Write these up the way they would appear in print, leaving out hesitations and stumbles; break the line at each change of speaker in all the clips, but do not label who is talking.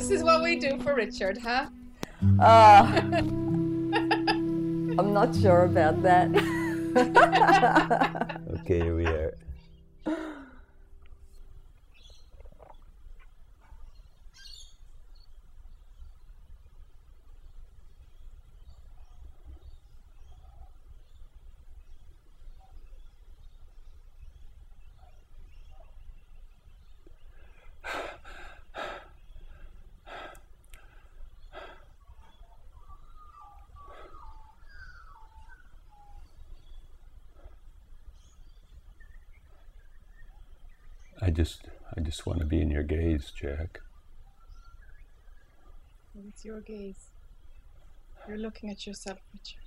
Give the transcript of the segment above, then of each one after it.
this is what we do for Richard, huh?
I'm not sure about that.
Okay, here we are. I just want to be in your gaze, Jack.
It's your gaze. You're looking at yourself, Richard.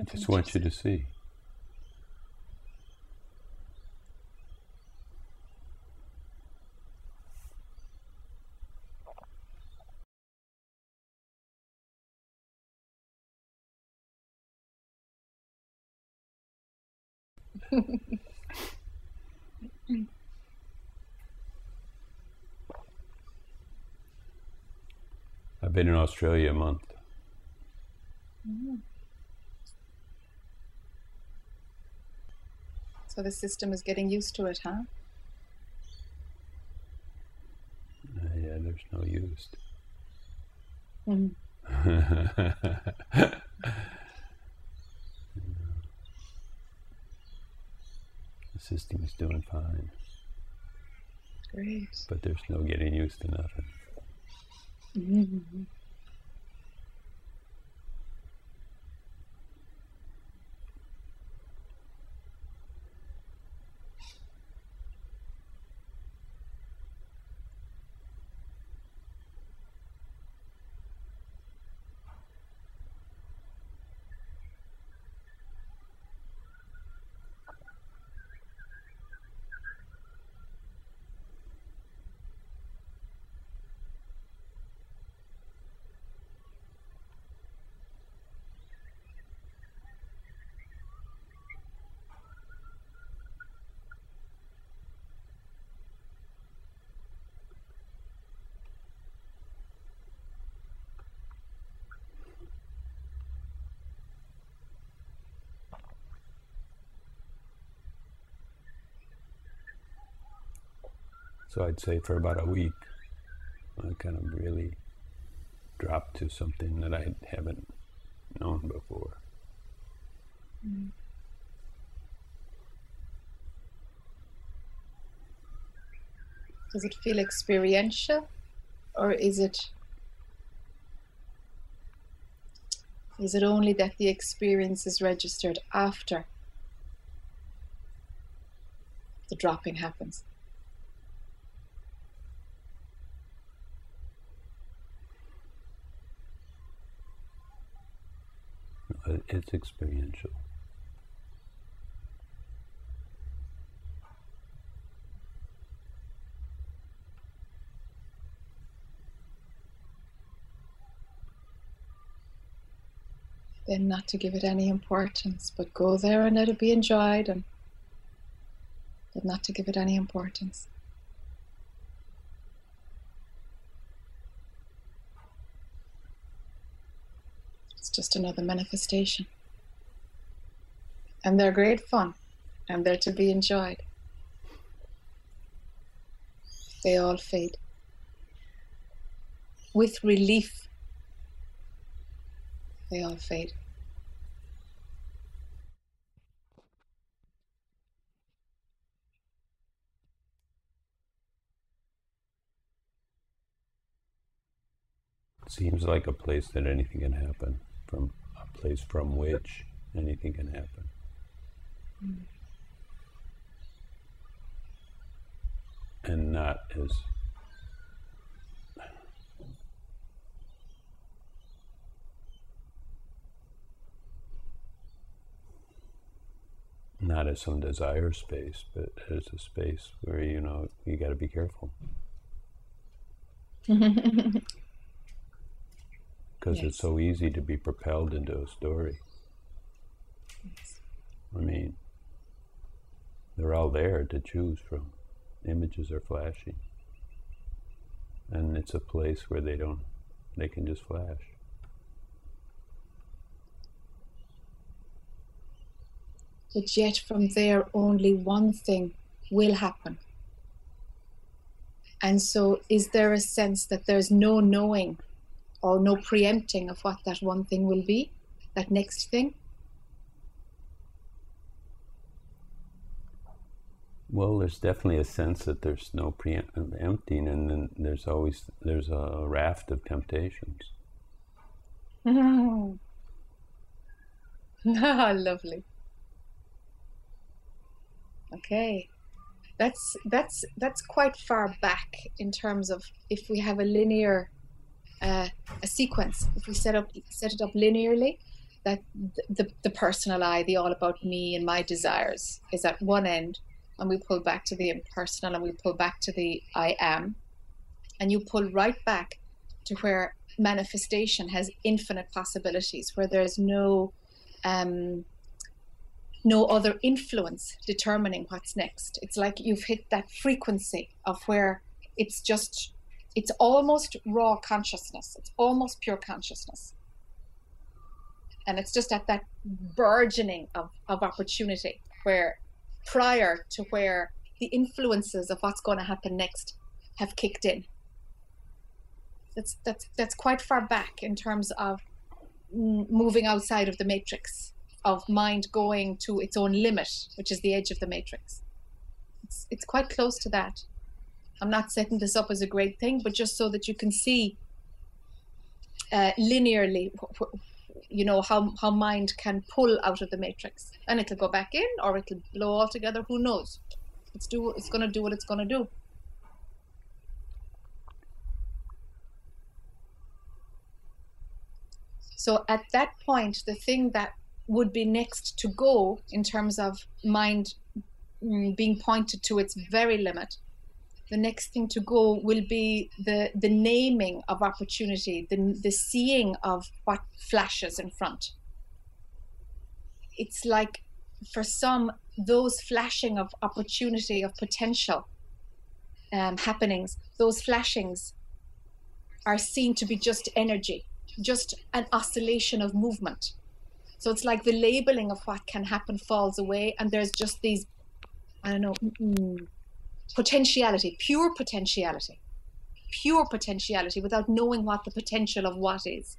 I just want you to see. I've been in Australia a month.
Mm-hmm. So the system is getting used to it, huh?
Yeah, there's no use.
Mm.
The system is doing fine.
Great.
But there's no getting used to nothing.
Mm-hmm.
So I'd say for about a week, I kind of really dropped to something that I haven't known before.
Mm. Does it feel experiential, or is it only that the experience is registered after the dropping happens?
It's experiential.
Then not to give it any importance, but go there and let it be enjoyed, and but not to give it any importance. It's just another manifestation. And they're great fun, and they're to be enjoyed. They all fade. With relief, they all fade.
It seems like a place that anything can happen, from a place from which anything can happen.
Mm.
And not as some desire space, but as a space where, you got to be careful. Because
Yes.
It's so easy to be propelled into a story.
Yes.
I mean, they're all there to choose from. Images are flashing. and it's a place where they can just flash.
But yet from there only one thing will happen. And so is there a sense that there's no knowing or no preempting of what that one thing will be, that next thing?
Well, there's definitely a sense that there's no preempting, and then there's a raft of temptations.
Lovely. Okay. That's quite far back in terms of if we have a linear a sequence, if we set it up linearly, that the personal I, the all about me and my desires is at one end, and we pull back to the impersonal and we pull back to the I am, and you pull right back to where manifestation has infinite possibilities, where there's no other influence determining what's next. It's like you've hit that frequency of where it's almost raw consciousness. It's almost pure consciousness. And it's just at that burgeoning of opportunity where prior to where the influences of what's going to happen next have kicked in. That's quite far back in terms of moving outside of the matrix, of mind going to its own limit, which is the edge of the matrix. It's quite close to that. I'm not setting this up as a great thing, but just so that you can see linearly, you know, how mind can pull out of the matrix, and it'll go back in or it'll blow altogether. Who knows? It's going to do what it's going to do. So at that point, the thing that would be next to go in terms of mind being pointed to its very limit, the next thing to go will be the naming of opportunity, the seeing of what flashes in front. It's like for some, those flashing of opportunity, of potential happenings, those flashings are seen to be just energy, just an oscillation of movement. So it's like the labeling of what can happen falls away, and there's just these, I don't know, potentiality, pure potentiality without knowing what the potential of what is.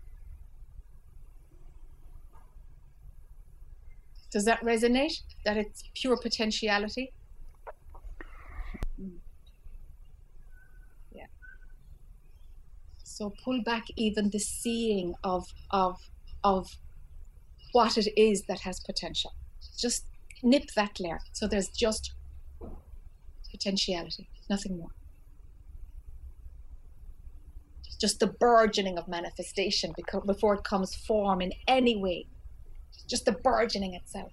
Does that resonate? That it's pure potentiality? Yeah. So pull back even the seeing of what it is that has potential. Just nip that layer. So there's just potentiality, nothing more. Just the burgeoning of manifestation before it comes form in any way. Just the burgeoning itself.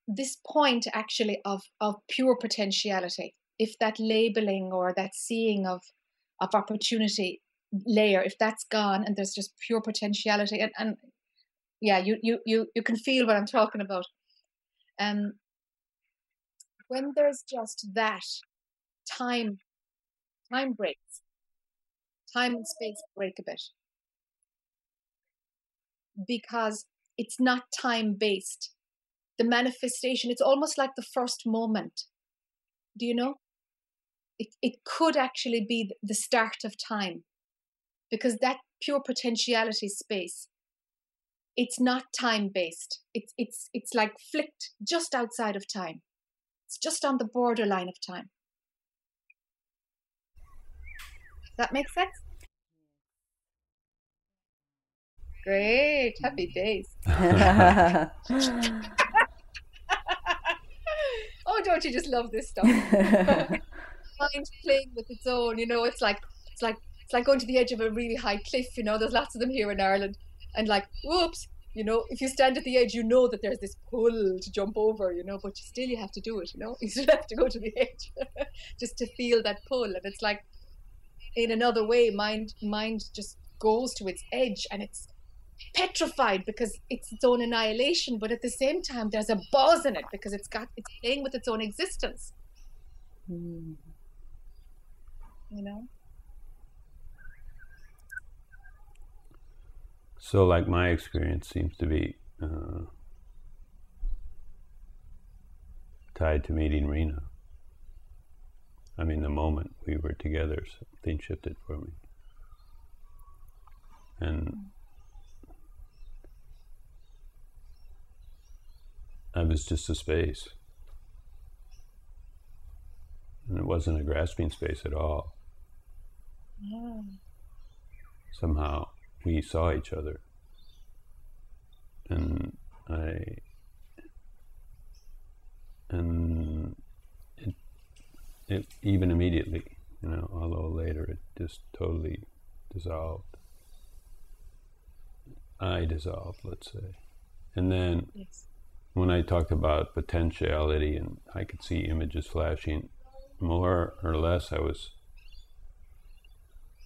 This point actually of pure potentiality, if that labeling or that seeing of opportunity layer, if that's gone and there's just pure potentiality, and yeah, you can feel what I'm talking about. When there's just that, time breaks, time and space break a bit, because it's not time based. The manifestation, it's almost like the first moment. Do you know? It could actually be the start of time, because that pure potentiality space, it's not time based. It's like flicked just outside of time. It's just on the borderline of time. Does that make sense? Great, happy days. Oh, don't you just love this stuff? Mind playing with its own, you know. It's like going to the edge of a really high cliff, you know. There's lots of them here in Ireland, and like, whoops, you know, if you stand at the edge, you know that there's this pull to jump over, you know, but you have to do it, you know. You still have to go to the edge just to feel that pull. And it's like in another way, mind just goes to its edge and it's petrified because it's its own annihilation, but at the same time there's a buzz in it because it's playing with its own existence. You know?
So like my experience seems to be tied to meeting Rena. I mean, the moment we were together, something shifted for me. And I was just a space. And it wasn't a grasping space at all.
Yeah.
Somehow we saw each other. And it even immediately, you know, although later it just totally dissolved. I dissolved, let's say. And then
Yes.
when I talked about potentiality and I could see images flashing, more or less I was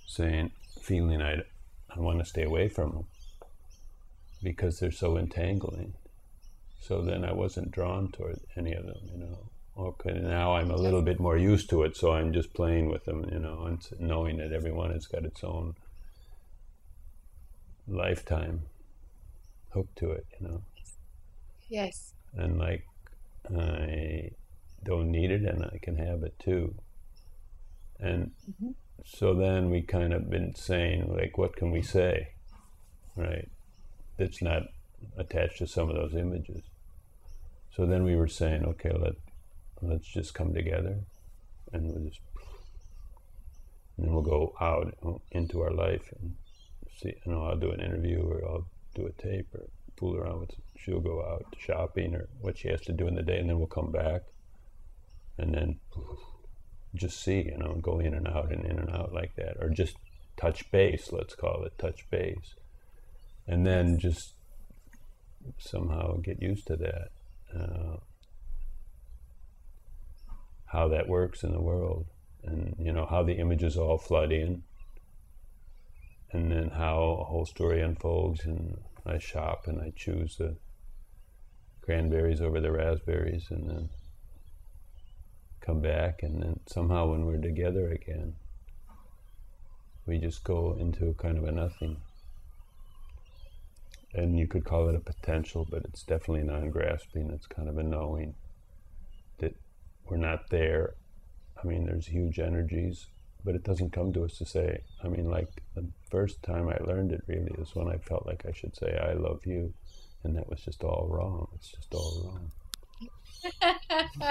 saying, feeling I want to stay away from them because they're so entangling. So then I wasn't drawn toward any of them, you know. Okay, now I'm a little bit more used to it, so I'm just playing with them, you know, and knowing that everyone has got its own lifetime hook to it, you know.
Yes.
And like, I don't need it and I can have it too. And so then we kind of been saying, like, what can we say, right, that's not attached to some of those images. So then we were saying, okay, let's just come together and and then we'll go out into our life and see, you know, I'll do an interview or I'll do a tape or fool around with, she'll go out shopping or what she has to do in the day, and then we'll come back and then just see, you know, go in and out like that, or just touch base, let's call it touch base, and then just somehow get used to that, how that works in the world, and you know how the images all flood in, and then how a whole story unfolds, and I shop and I choose the cranberries over the raspberries, and then come back, and then somehow when we're together again, we just go into kind of a nothing. And you could call it a potential, but it's definitely non-grasping. It's kind of a knowing that we're not there. I mean, there's huge energies, but it doesn't come to us to say, I mean, like the first time I learned it really is when I felt like I should say, I love you. And that was just all wrong. It's just all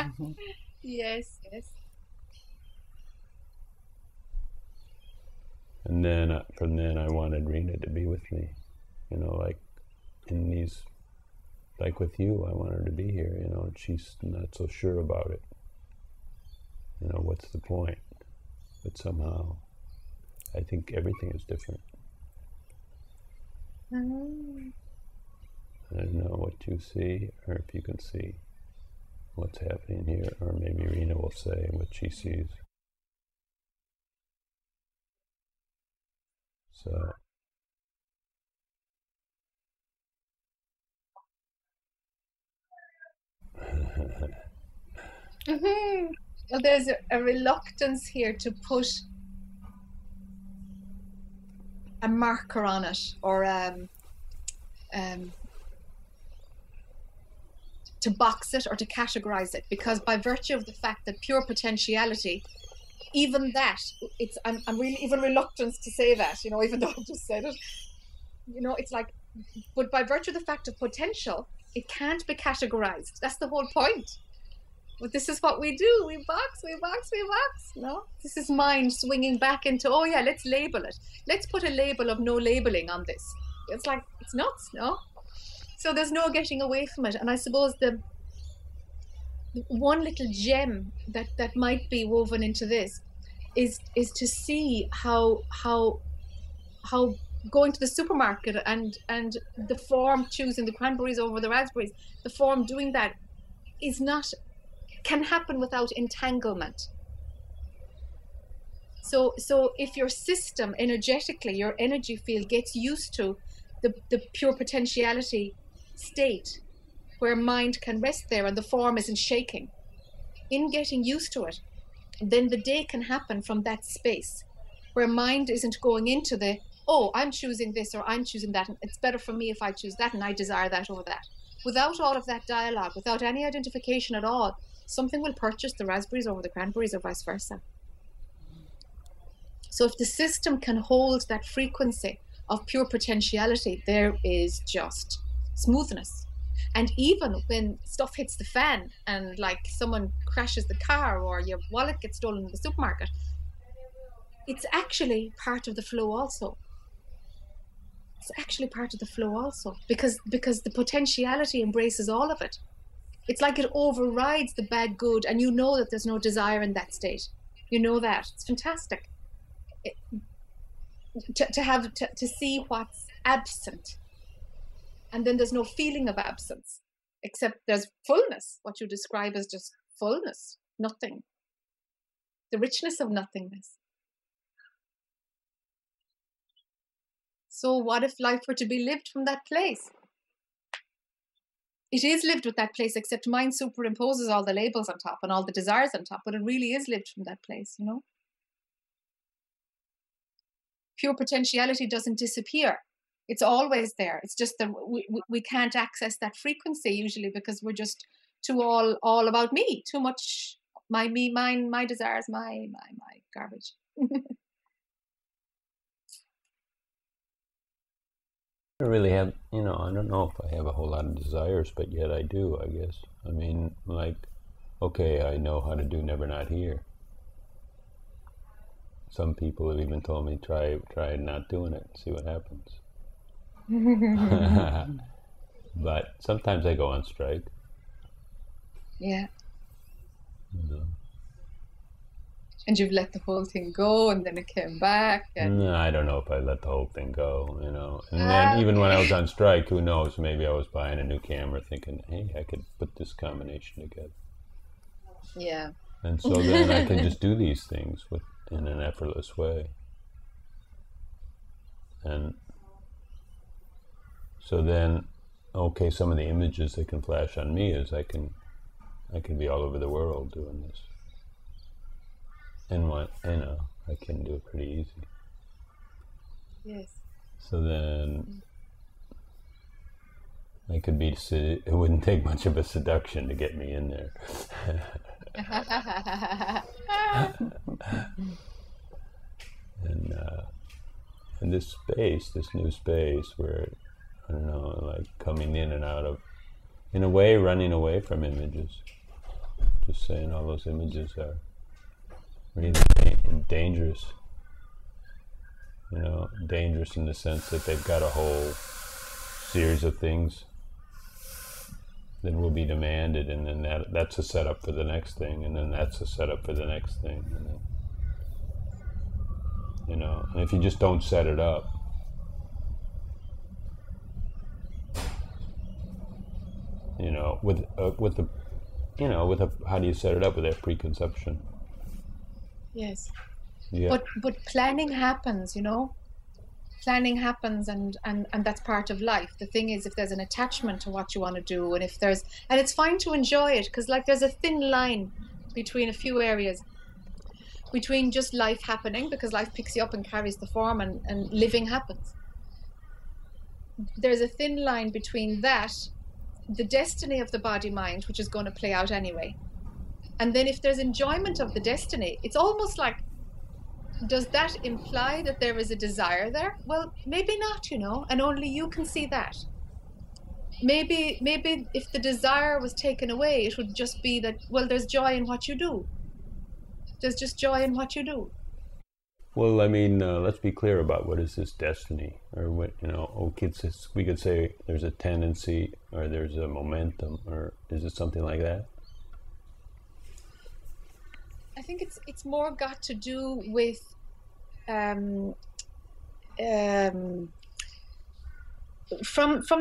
wrong.
Yes.
And then from then I wanted Rena to be with me, you know, like in these, like with you, I want her to be here, you know, and she's not so sure about it. You know, what's the point? But somehow, I think everything is different. I don't know what you see, or if you can see what's happening here, or maybe Rena will say what she sees. So.
Well, there's a reluctance here to put a marker on it, or to box it or to categorize it, because by virtue of the fact that pure potentiality, even that, I'm really even reluctant to say that, you know, even though I just said it, you know, it's like, but by virtue of the fact of potential, it can't be categorized. That's the whole point. But this is what we do. We box. No, this is mind swinging back into, oh yeah, let's label it. Let's put a label of no labeling on this. It's like, it's nuts, no? So there's no getting away from it. And I suppose the one little gem that might be woven into this is to see how going to the supermarket and the form choosing the cranberries over the raspberries, the form doing that can happen without entanglement. So if your system energetically, your energy field gets used to the pure potentiality state where mind can rest there and the form isn't shaking, in getting used to it, then the day can happen from that space where mind isn't going into the, oh, I'm choosing this or I'm choosing that, and it's better for me if I choose that and I desire that over that. Without all of that dialogue, without any identification at all, something will purchase the raspberries over the cranberries or vice versa. So if the system can hold that frequency of pure potentiality, there is just smoothness. And even when stuff hits the fan and like someone crashes the car or your wallet gets stolen in the supermarket, it's actually part of the flow also. It's actually part of the flow also, because the potentiality embraces all of it. It's like it overrides the bad good, and you know that there's no desire in that state. You know that. It's fantastic. To see what's absent, and then there's no feeling of absence, except there's fullness, what you describe as just fullness, nothing, the richness of nothingness. So what if life were to be lived from that place? It is lived with that place, except mind superimposes all the labels on top and all the desires on top, but it really is lived from that place, you know? Pure potentiality doesn't disappear. It's always there. It's just that we can't access that frequency usually because we're just too all about me, too much my, me, mine, my desires, my garbage.
I really have, I don't know if I have a whole lot of desires, but yet I do, I guess. I mean, like, okay, I know how to do never not here. Some people have even told me, try not doing it, see what happens. But sometimes I go on strike.
Yeah.
You know.
And you've let the whole thing go, and then it came back. And
no, I don't know if I let the whole thing go, And then even when I was on strike, who knows, maybe I was buying a new camera thinking, hey, I could put this combination together.
Yeah.
And so then I can just do these things in an effortless way. And so then, okay, some of the images that can flash on me is I can be all over the world doing this. And I can do it pretty easy.
Yes.
So then I could be, it wouldn't take much of a seduction to get me in there. And this space, this new space where, I don't know, like coming in and out of, in a way, running away from images. Just saying all those images are really dangerous. Dangerous in the sense that they've got a whole series of things that will be demanded, and then that's a setup for the next thing, and then that's a setup for the next thing, and then, and if you just don't set it up, how do you set it up with that preconception?
Yes.
Yeah.
But planning happens, Planning happens, and that's part of life. The thing is, if there's an attachment to what you want to do, and it's fine to enjoy it, because like there's a thin line between a few areas, between just life happening, because life picks you up and carries the form, and living happens. There's a thin line between that, the destiny of the body mind, which is going to play out anyway. And then if there's enjoyment of the destiny, it's almost like, does that imply that there is a desire there? Well, maybe not, and only you can see that. Maybe if the desire was taken away, it would just be that, well, there's joy in what you do. There's just joy in what you do.
Well, I mean, let's be clear about what is this destiny, or what, we could say there's a tendency, or there's a momentum, or is it something like that?
I think it's more got to do with from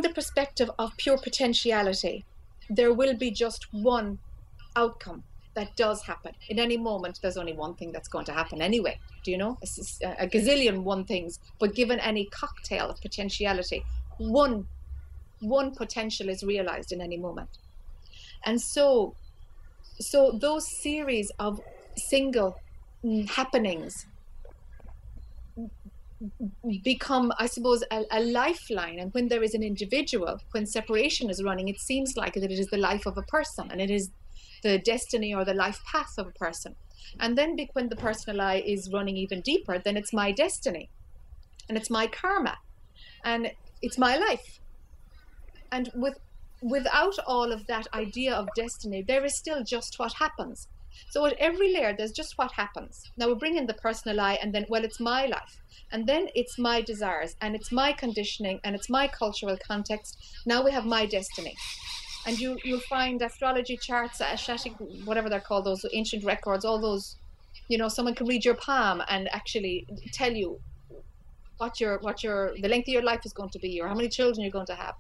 the perspective of pure potentiality, there will be just one outcome. that does happen. In any moment, there's only one thing that's going to happen anyway. Do you know? A gazillion one things, but given any cocktail of potentiality, one potential is realized in any moment. And so those series of single happenings become, I suppose, a lifeline. And when there is an individual, when separation is running, it seems like that it is the life of a person, and it is the destiny or the life path of a person. And then when the personal I is running even deeper, then it's my destiny, and it's my karma, and it's my life. And without all of that idea of destiny, there is still just what happens. So at every layer, there's just what happens. Now we bring in the personal I, and then, well, it's my life. And then it's my desires, and it's my conditioning, and it's my cultural context. Now we have my destiny. And you'll find astrology charts, Ashatic, whatever they're called, those ancient records, all those, someone can read your palm and actually tell you what the length of your life is going to be, or how many children you're going to have.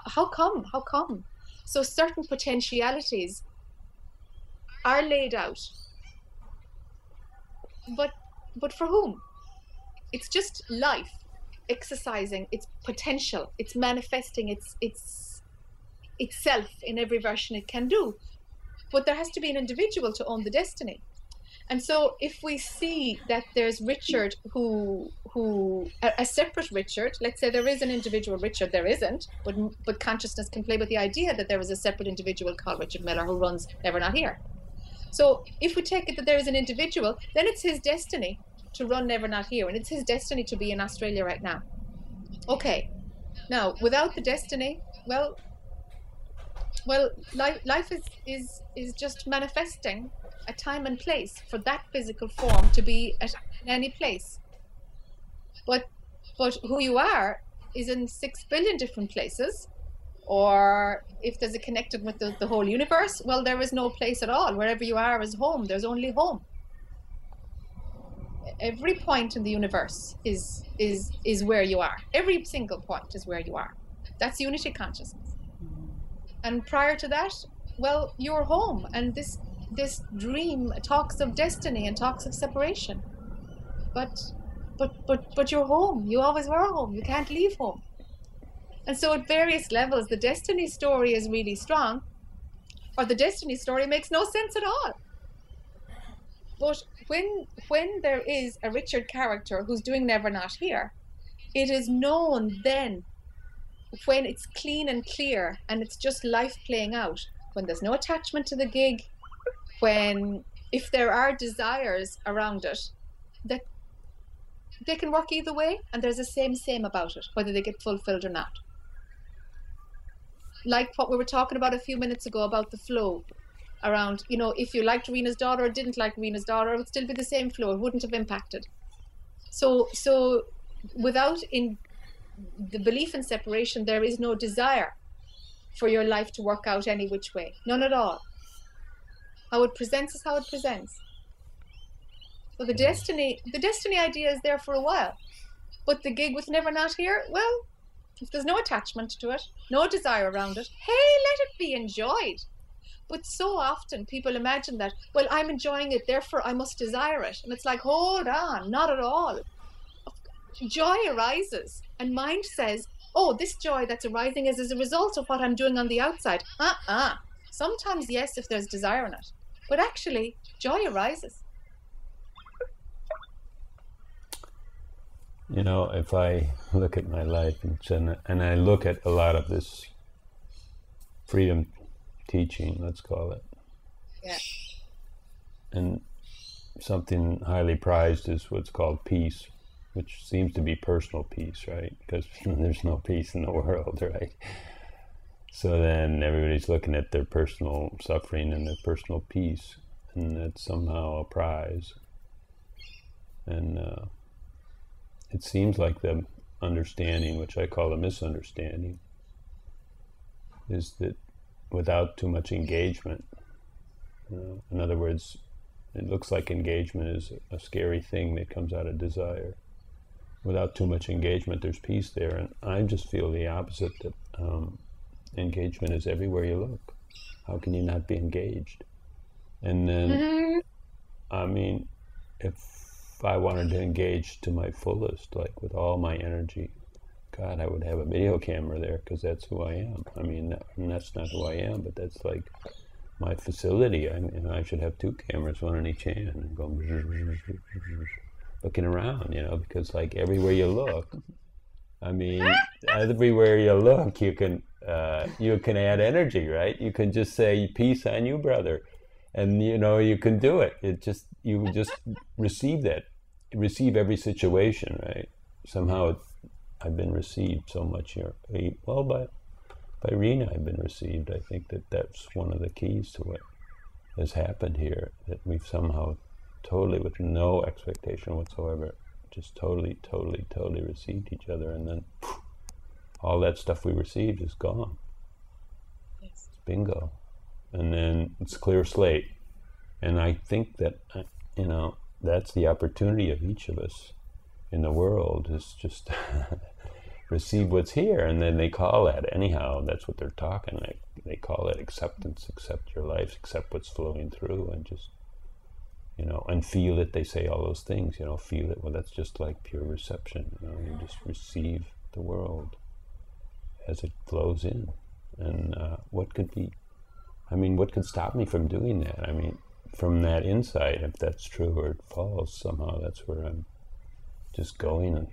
How come? So certain potentialities are laid out, but for whom? It's just life exercising its potential. It's manifesting itself in every version it can do. But there has to be an individual to own the destiny. And so if we see that there's Richard who a separate Richard, let's say there is an individual Richard, there isn't, but consciousness can play with the idea that there is a separate individual called Richard Miller who runs Never Not Here. So if we take it that there is an individual, then it's his destiny to run Never Not Here, and it's his destiny to be in Australia right now. Okay, now without the destiny, well, life is just manifesting a time and place for that physical form to be at any place. But who you are is in 6 billion different places. Or if there's a connected with the whole universe, well, there is no place at all. Wherever you are is home. There's only home. Every point in the universe is where you are. Every single point is where you are. That's unity consciousness. And prior to that, well, you're home. And this dream talks of destiny and talks of separation. But you're home. You always were home. You can't leave home. And so at various levels, the destiny story is really strong, or the destiny story makes no sense at all. But when there is a Richard character who's doing Never Not Here, it is known then, when it's clean and clear and it's just life playing out, when there's no attachment to the gig, if there are desires around it, that they can work either way, and there's a same about it, whether they get fulfilled or not. Like what we were talking about a few minutes ago about the flow around, if you liked Rena's daughter or didn't like Rena's daughter, it would still be the same flow. It wouldn't have impacted. So without the belief in separation, there is no desire for your life to work out any which way. None at all. How it presents is how it presents. So the destiny idea is there for a while. But the gig with Never Not Here, well, if there's no attachment to it, no desire around it, hey, let it be enjoyed. But so often people imagine that, well, I'm enjoying it, therefore I must desire it. And it's like, hold on, not at all. Joy arises, and mind says, oh, this joy that's arising is as a result of what I'm doing on the outside. Sometimes, yes, if there's desire in it. But actually, joy arises.
If I look at my life and I look at a lot of this freedom teaching, let's call it.
Yeah.
And something highly prized is what's called peace, which seems to be personal peace, right? Because there's no peace in the world, right? So then everybody's looking at their personal suffering and their personal peace, and that's somehow a prize. And it seems like the understanding, which I call a misunderstanding, is that without too much engagement, in other words, it looks like engagement is a scary thing that comes out of desire. Without too much engagement, there's peace there. And I just feel the opposite, that engagement is everywhere you look. How can you not be engaged? And then,
Mm-hmm.
I mean, if I wanted to engage to my fullest, like with all my energy, God, I would have a video camera there because that's who I am. I mean, that's not who I am, but that's like my facility. I mean, I should have two cameras, one in each hand, and go looking around, you know, because like everywhere you look, I mean, everywhere you look, you can add energy, right? You can just say peace on you, brother, and you know you can do it. You just receive that, receive every situation, right? Somehow, I've been received so much here. Well, by Rena, I've been received. I think that's one of the keys to what has happened here. That we've somehow, totally with no expectation whatsoever, just totally received each other, and then all that stuff we received is gone.
Yes.
It's bingo. And then it's clear slate. And I think that, you know, that's the opportunity of each of us in the world, is just receive what's here. And then they call that, anyhow, that's what they're talking. They call it acceptance. Accept your life, accept what's flowing through, and just, you know, and feel it. They say all those things, you know, feel it. Well, that's just like pure reception. You know, you just receive the world as it flows in. And what could stop me from doing that? I mean, from that insight, if that's true or it falls, somehow that's where I'm just going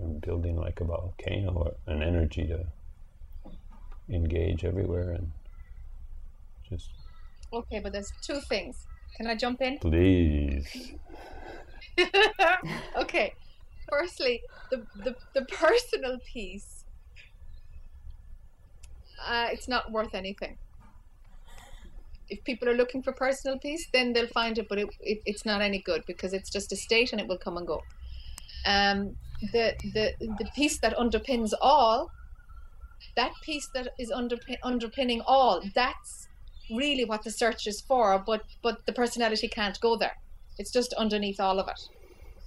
and building like a volcano, or an energy to engage everywhere and just...
Okay, but there's two things. Can I jump in?
Please.
Okay. Firstly, the personal piece, it's not worth anything. If people are looking for personal peace, then they'll find it, but it's not any good, because it's just a state and it will come and go. The piece that underpins all, that piece that is underpinning all, that's really what the search is for, but the personality can't go there. It's just underneath all of it.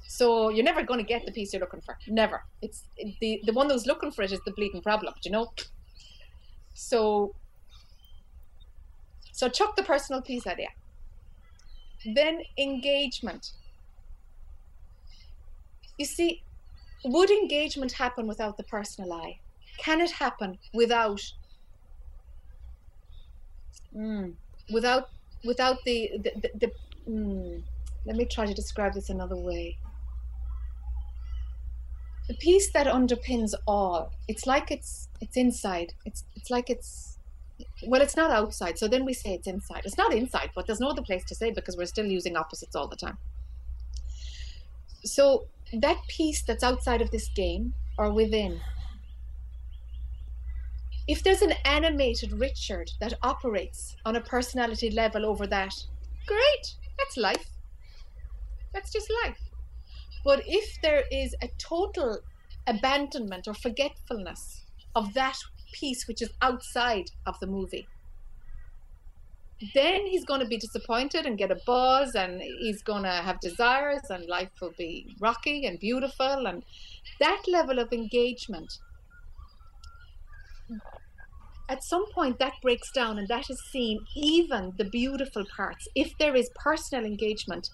So you're never going to get the piece you're looking for. Never. It's the one who's looking for it is the bleeding problem, you know? So chuck the personal piece idea. Then engagement. You see, would engagement happen without the personal I? Can it happen without the let me try to describe this another way. The piece that underpins all, it's like it's inside. It's like it's, well, it's not outside, so then we say it's inside. It's not inside, but there's no other place to say, because we're still using opposites all the time. So that piece that's outside of this game, or within, if there's an animated Richard that operates on a personality level over that, great, that's life. That's just life. But if there is a total abandonment or forgetfulness of that piece which is outside of the movie, then he's going to be disappointed and get a buzz, and he's going to have desires, and life will be rocky and beautiful. And that level of engagement, at some point that breaks down, and that is seen, even the beautiful parts. If there is personal engagement,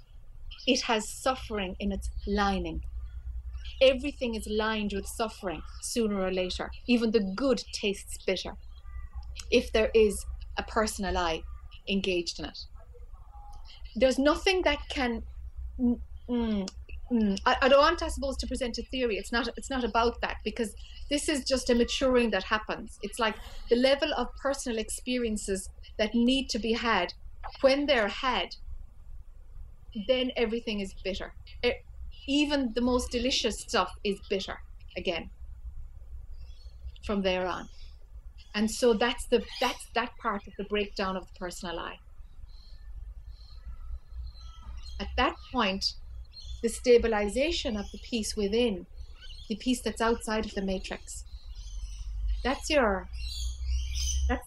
it has suffering in its lining. Everything is lined with suffering sooner or later. Even the good tastes bitter if there is a personal I engaged in it. There's nothing that can I don't want, I suppose, to present a theory. It's not about that, because this is just a maturing that happens. It's like the level of personal experiences that need to be had. When they're had, then everything is bitter. Even the most delicious stuff is bitter again from there on. And so that's that part of the breakdown of the personal I. At that point, the stabilization of the piece within, the piece that's outside of the matrix, that's the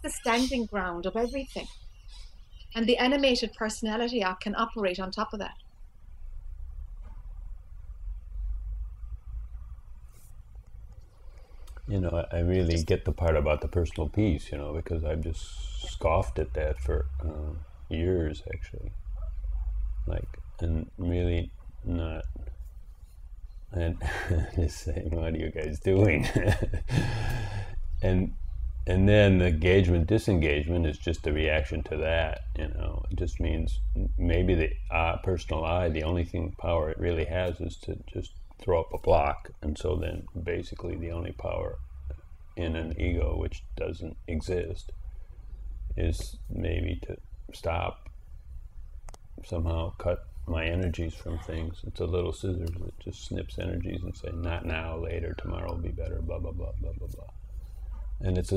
standing ground of everything. And the animated personality can operate on top of that.
You know, I really get the part about the personal piece, you know, because I've just scoffed at that for years actually, like, and really not, and just saying, what are you guys doing? and then the engagement, disengagement is just a reaction to that, you know. It just means maybe the personal I, the only power it really has is to just throw up a block. And so then basically the only power in an ego, which doesn't exist, is maybe to stop, somehow cut my energies from things. It's a little scissors that just snips energies and say, not now, later, tomorrow will be better, blah, blah, blah, blah, blah, blah. And it's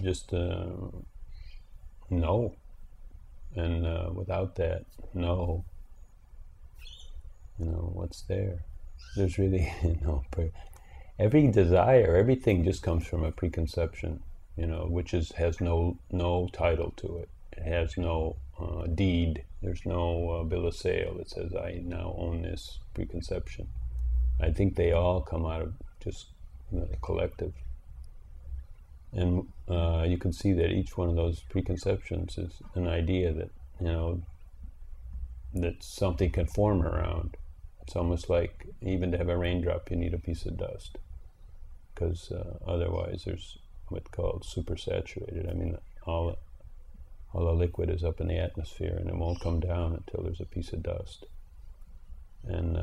just no. And without that no, you know, what's there? There's really every desire, everything just comes from a preconception, you know, which has no title to it. It has no deed. There's no bill of sale that says I now own this preconception. I think they all come out of just the collective. And you can see that each one of those preconceptions is an idea that, you know, that something can form around. It's almost like, even to have a raindrop, you need a piece of dust, because otherwise there's what's called supersaturated. I mean, all the liquid is up in the atmosphere, and it won't come down until there's a piece of dust. And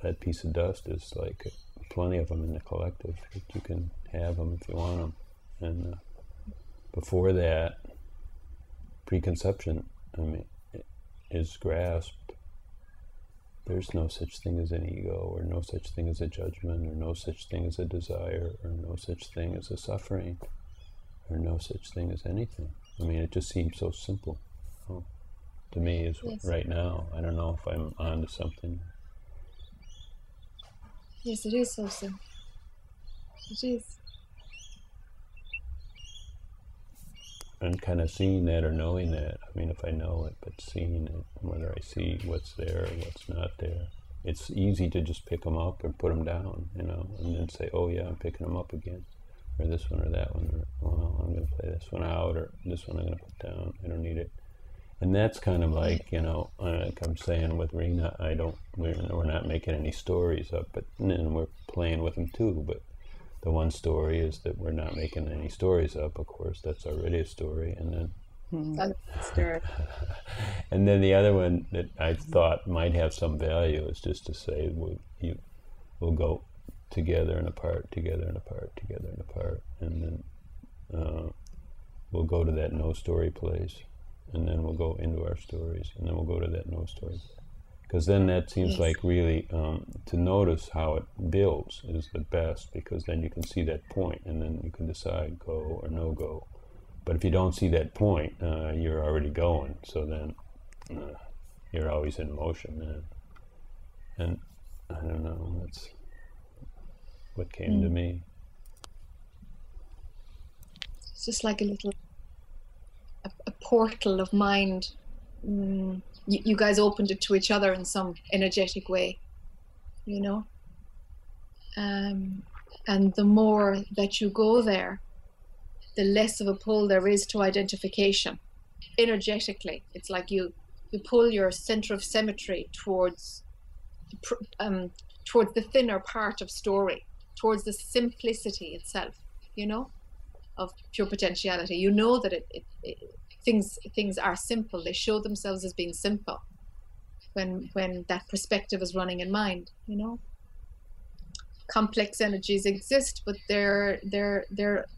that piece of dust is like plenty of them in the collective, that you can have them if you want them. And before that preconception, I mean, is grasped, there's no such thing as an ego, or no such thing as a judgment, or no such thing as a desire, or no such thing as a suffering, or no such thing as anything. I mean, it just seems so simple. Oh, to me, is yes. Right now. I don't know if I'm on to something.
Yes, it is so simple. It is.
And kind of seeing that or knowing that. I mean, if I know it, but seeing it, whether I see what's there or what's not there. It's easy to just pick them up and put them down, you know, and then say, oh yeah, I'm picking them up again. Or this one or that one, or well, I'm going to play this one out, or this one I'm going to put down. I don't need it. And that's kind of like, you know, like I'm saying with Rena, we're not making any stories up, but and we're playing with them too. But the one story is that we're not making any stories up. Of course, that's already a story. And then, and then the other one that I thought might have some value is just to say we'll go together and apart, together and apart, together and apart, and then we'll go to that no story place, and then we'll go into our stories, and then we'll go to that no story. Because then that seems like really to notice how it builds is the best, because then you can see that point, and then you can decide go or no go. But if you don't see that point, you're already going. So then you're always in motion, man. And I don't know. That's what came to me.
It's just like a portal of mind. You guys opened it to each other in some energetic way, you know. And the more that you go there, the less of a pull there is to identification. Energetically, it's like you pull your center of symmetry towards the thinner part of story, towards the simplicity itself, you know, of pure potentiality. You know that things are simple. They show themselves as being simple when that perspective is running in mind, you know. Complex energies exist, but they're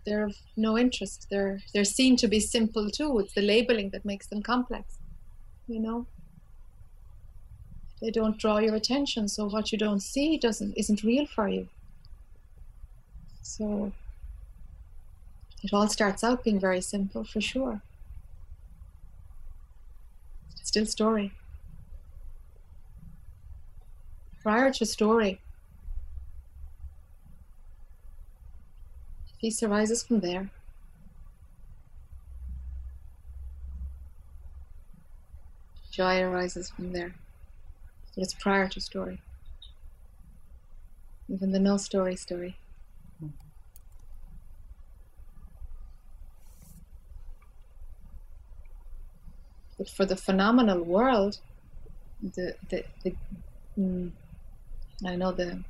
of no interest. They're seen to be simple too. It's the labeling that makes them complex, you know. They don't draw your attention, so what you don't see isn't real for you. So it all starts out being very simple, for sure. Still story. Prior to story, peace arises from there. Joy arises from there. But it's prior to story. Even the no story. But for the phenomenal world, I know the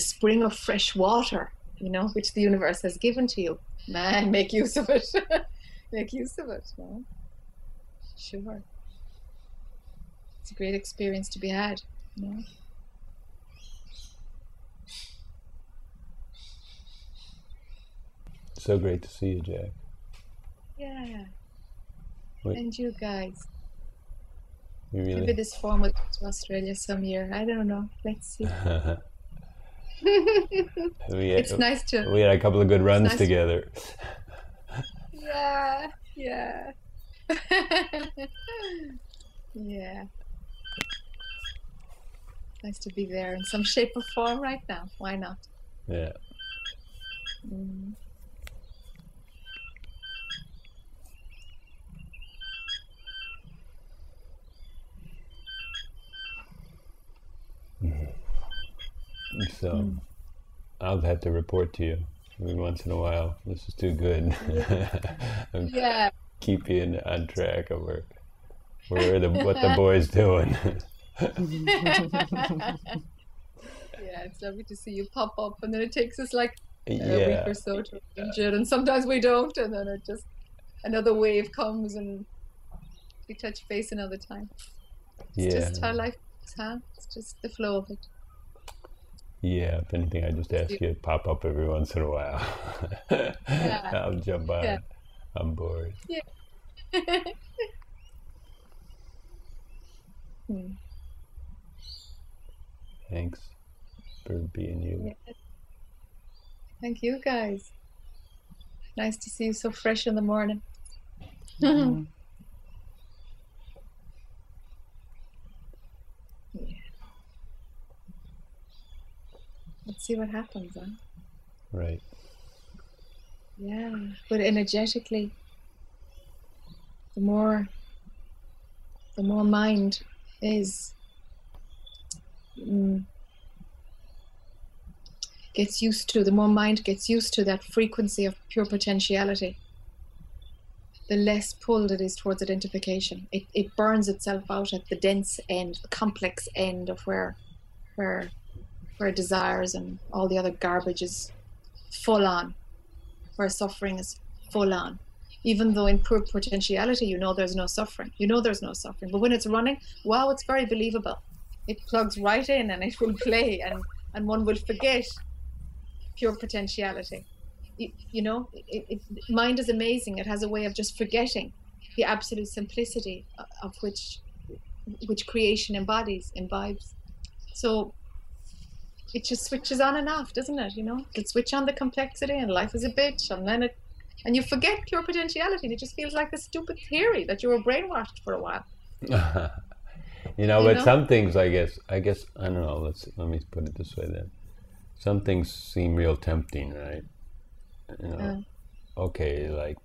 spring of fresh water, which the universe has given to you. Man, make use of it. Make use of it, man. Sure. It's a great experience to be had,
So great to see you, Jack.
Yeah. And you guys.
Really?
Maybe this form will go to Australia some year. I don't know. Let's see. It's nice to.
We had a couple of good runs together.
Yeah. Yeah. Yeah. Nice to be there in some shape or form right now. Why not?
Yeah. So I'll have to report to you every once in a while. This is too good.
Yeah.
Keep you on track of what the boy's doing.
Yeah, it's lovely to see you pop up, and then it takes us like a week or so to arrange it, and sometimes we don't, and then it just another wave comes and we touch base another time. It's just how life is, huh? It's just the flow of it.
Yeah, if anything, I just ask you to pop up every once in a while. I'll jump on. I'm bored.
Yeah.
Thanks for being you.
Yeah. Thank you, guys. Nice to see you so fresh in the morning. Yeah. Let's see what happens, huh?
Right.
Yeah, but energetically, the more mind is the more mind gets used to that frequency of pure potentiality, the less pulled it is towards identification. It burns itself out at the dense end, the complex end of where desires and all the other garbage is full on, where suffering is full on. Even though in pure potentiality, there's no suffering. There's no suffering. But when it's running, wow, it's very believable. It plugs right in and it will play, and one will forget pure potentiality. Mind is amazing. It has a way of just forgetting the absolute simplicity of which creation imbibes. So it just switches on and off, doesn't it? It'll switch on the complexity, and life is a bitch, and you forget pure potentiality, and it just feels like the stupid theory that you were brainwashed for a while.
But some things, I guess, I don't know. Let me put it this way then. Some things seem real tempting, right? Okay, like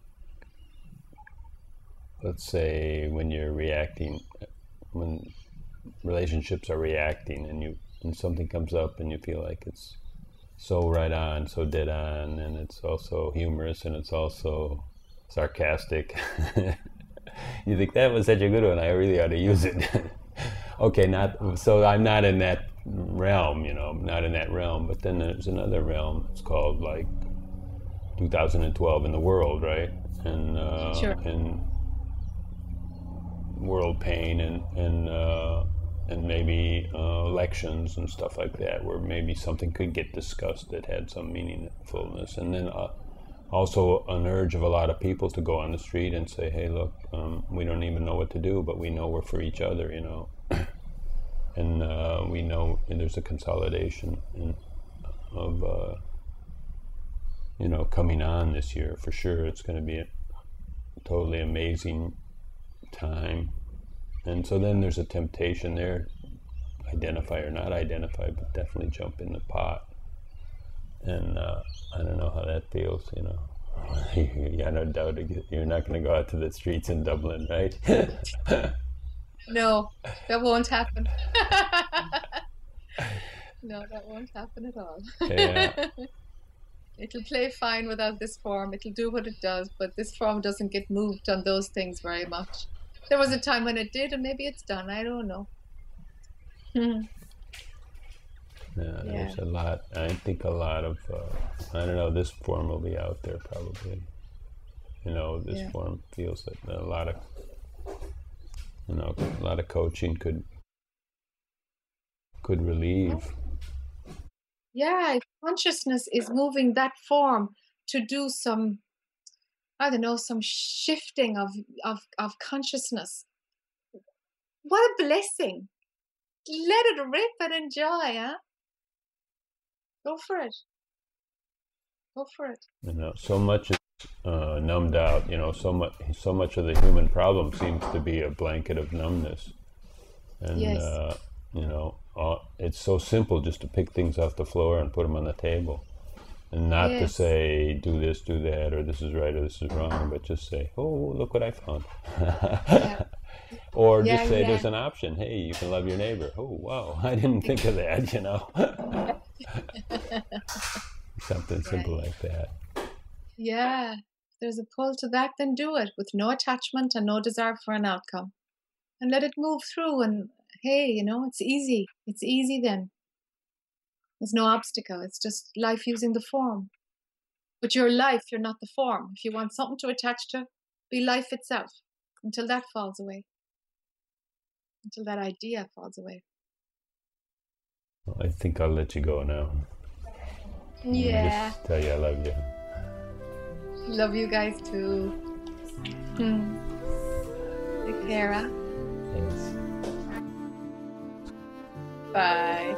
let's say when relationships are reacting, and something comes up, and you feel like it's so right on, so dead on, and it's also humorous, and it's also sarcastic. You think that was such a good one, I really ought to use it. Okay, so I'm not in that realm, but then there's another realm. It's called like 2012 in the world, right? And
sure.
And world pain and maybe elections and stuff like that, where maybe something could get discussed that had some meaningfulness, and then also an urge of a lot of people to go on the street and say, hey, look, we don't even know what to do, but we know we're for each other, and we know there's a consolidation of coming on this year for sure. It's going to be a totally amazing time. And so then there's a temptation there, identify or not identify, but definitely jump in the pot. And I don't know how that feels, Yeah, no doubt you're not going to go out to the streets in Dublin, right?
No, that won't happen. No, that won't happen at all.
Yeah.
It'll play fine without this form. It'll do what it does, but this form doesn't get moved on those things very much. There was a time when it did, and maybe it's done. I don't know.
Yeah, there's a lot. I think a lot of, I don't know, this form will be out there probably. You know, this form feels that a lot of, you know, a lot of coaching could relieve.
Yeah, if consciousness is moving that form to do some, I don't know, some shifting of consciousness. What a blessing. Let it rip and enjoy, huh? Go for it. Go for it.
You know, so much is numbed out. You know, so much of the human problem seems to be a blanket of numbness. And you know, it's so simple just to pick things off the floor and put them on the table, and not to say do this, do that, or this is right or this is wrong, but just say, oh, look what I found. Or just say there's an option. Hey, you can love your neighbor. Oh, wow, I didn't think of that, you know. Something simple like that.
Yeah. If there's a pull to that, then do it with no attachment and no desire for an outcome. And let it move through, and hey, you know, it's easy. It's easy then. There's no obstacle. It's just life using the form. But you're life, you're not the form. If you want something to attach to, be life itself until that falls away. Until that idea falls away.
Well, I think I'll let you go now.
Yeah.
Just tell you I love you.
Love you guys too. Take care, huh?
Thanks.
Bye.